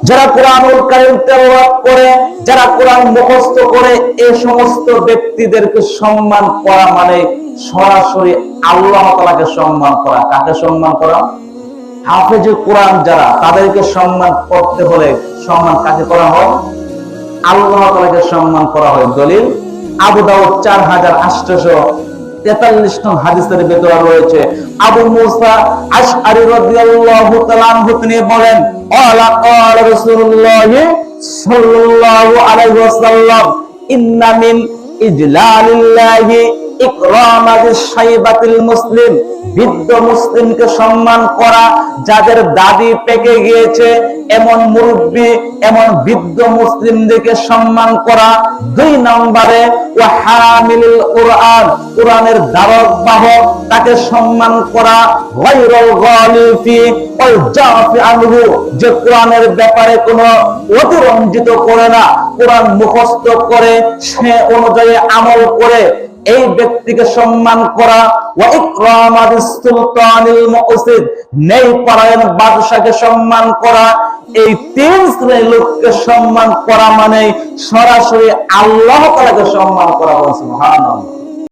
যারা কোরআনুল কারীম তেলাওয়াত করে, যারা কোরআন মুখস্থ করে, এই সমস্ত ব্যক্তিদেরকে সম্মান করা মানে সরাসরি আল্লাহ তাআলাকে সম্মান করা। কাকে সম্মান করা? হাফেজে কোরআন যারা, তাদেরকে সম্মান করতে হলে সম্মান কাকে করা হয়? আল্লাহ তাআলাকে সম্মান করা হয়। দলিল আবু দাউদ 4843 নং হাদিসের ভিতরে রয়েছে, আবু মুসা আশআরী রাদিয়াল্লাহু তাআলা আনহু তিনি বলেন, ক্বালা ক্বালা রাসূলুল্লাহ সাল্লাল্লাহু আলাইহি ওয়াসাল্লাম, ইন্না মিন ইজলালিল্লাহি ইকরামাতিশ শাইবাতিল মুসলিম, বৃদ্ধ মুসলিমকে সম্মান করা, যাদের দাড়ি পেকে গিয়েছে এমন মুরব্বী, এমন বৃদ্ধ মুসলিমদেরকে সম্মান করা। 2 নম্বরে ওয়া হামিলুল কুরআন, কোরআনের ধারক বাহক, তাকে সম্মান করা। গায়রুল গালিফি ওয়াল জাফি আনহু, যে কোরআনের ব্যাপারে কোনো অতিরঞ্জিত করে না, কোরআন মুখস্থ করে সে অনুযায়ী আমল করে, এই ব্যক্তিকে সম্মান করা। ওয়া ইকরামাতিস সুলতানিল মুকসিদ, ন্যায়পরায়ণ বাদশাকে সম্মান করা। এই 3 শ্রেণীর লোককে সম্মান করা মানে সরাসরি আল্লাহ তাআলাকে সম্মান করা। সুবহানাল্লাহ।